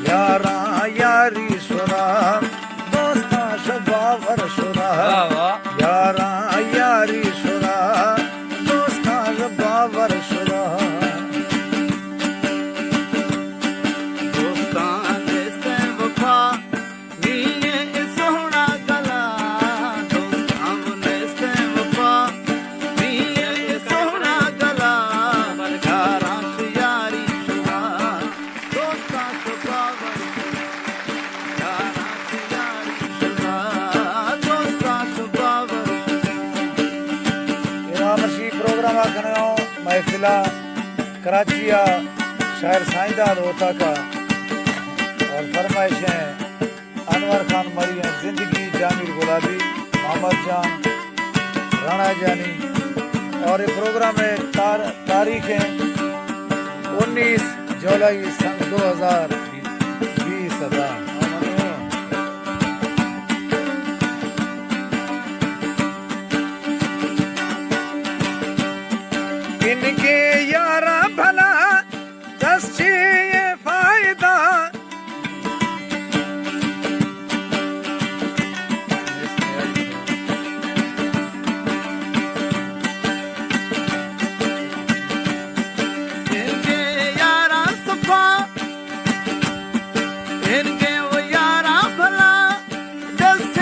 यारा यारी सुरा दोस्ता शबावर सुरा यारा यारी सुरा दोस्ता शबावर सुरा महफिला कराचिया शायर साइंदाद होता का और फरमाइशें अनवर खान मरियम जिंदगी जामिर गुलाबी मोहम्मद जान राणा जानी और ये प्रोग्राम में तारीखें 19 जुलाई सन 2020 इनके यारा भला दस ये फायदा इनके यारा सफा इनके वो यारा भला दस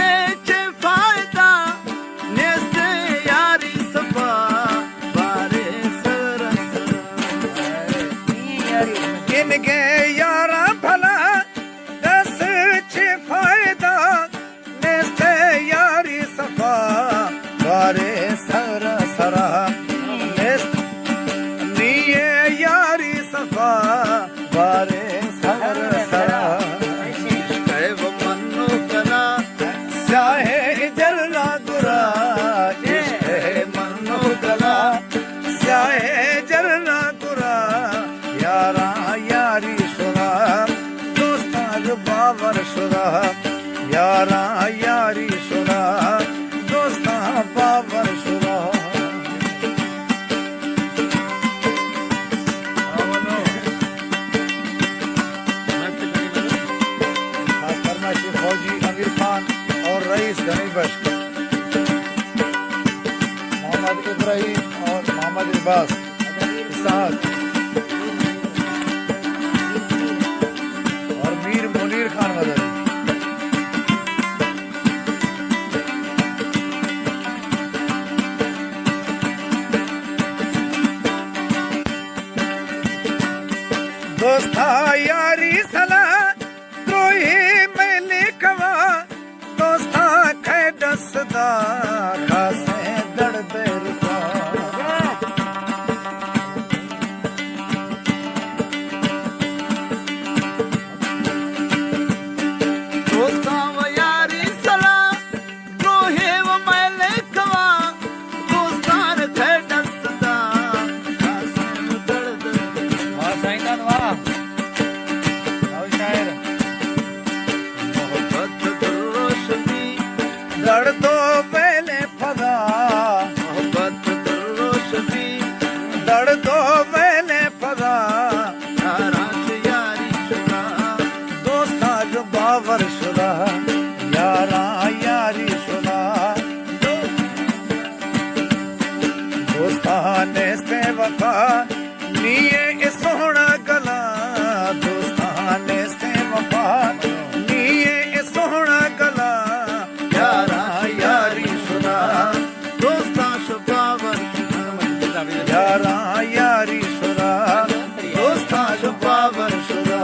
ये फायदा नेस्ते यारी सफा इनके यारा भला दस छे फायदा नेस्ते यारी सफा बारे सर सरा निये यारी सफा बारे सर सरा वो मन्नो कला चाहे जलना गुरा मन्नो कला चाहे जलना गुरा यारा यारी सुरा दोस्ता बावर सुरा यारा यारी सुरा दोस्ता बावर सुरा फौजी अमीर खान और रईस गनी बख्श मोहम्मद इब्राहिम और मोहम्मद इब्बास साथ मुनीर खान मदर दोस्ता यारी सला त्रोही मैंने कवा दोस्ता खे दसदा खासे दड़ बेरुका दड़ दो पहले फदा मोहब्बत रोशनी दड़ दो पहले फदा यारी शुरा दोस्ता जो बावर शुरा यारा यारी शुरा दोस्ता ने से वफा निये सोहना गला दोस्ता ने से वफा निये सोहना गला यारा यारी सुना दोस्ता शुभावर यारा यारी सुना दोस्ता शुभावर सुना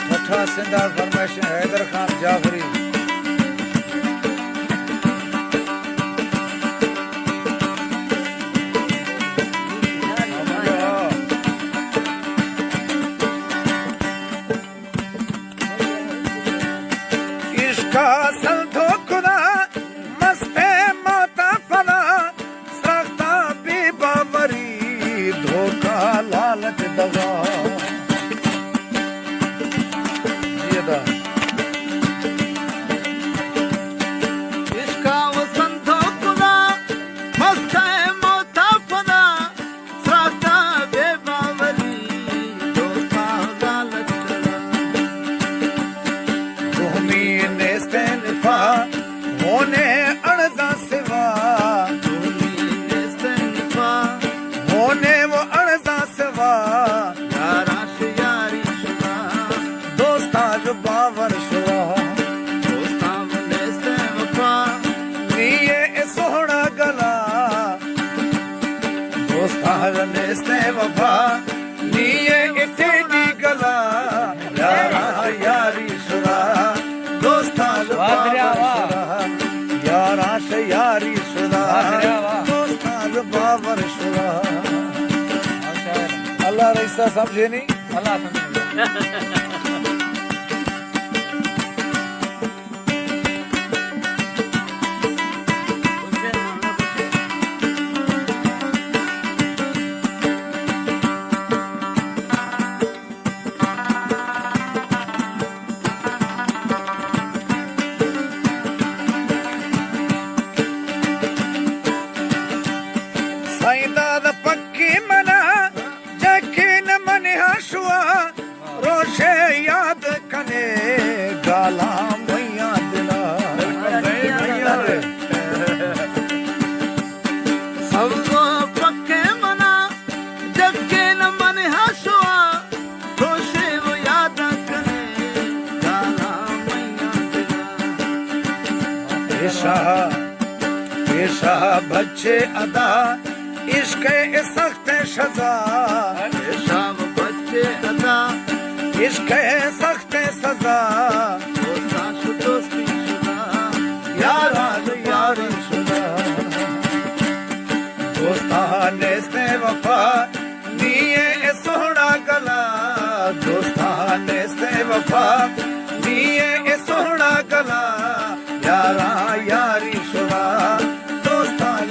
छठा सिंधार फरमाइश हैदर खान जाफरी संतो खुदा मस्ते माता फला सख्ता भी बाबरी धोखा लालच दगा ये दा वर्षवा दोस्तां वनेस्ते वफा नीए सोहना गला दोस्तां वनेस्ते वफा नीए तेरी गला यारा यारी सुरा दोस्तां यारा से यारी सुरा दोस्तां बाबर सुरा अल्लाह रईसा समझे नहीं अल्लाह समझे साईदाद पक्की मना जखे न मन हसुआ रोशे याद कने गाला मैया दिला सबको पक्के मना जगे न मन हसुआ खुशे वो याद करे गाला मैया दिला पेशा पेशा बच्चे अदा इश्क सख्त सजा शाम बच्चे अदा इश्क सख्त सजा दोस्तां दोस्ती शुदा यारा यारी सुना दोस्तान से वफा नीए सोहना गला दोस्तान से वफा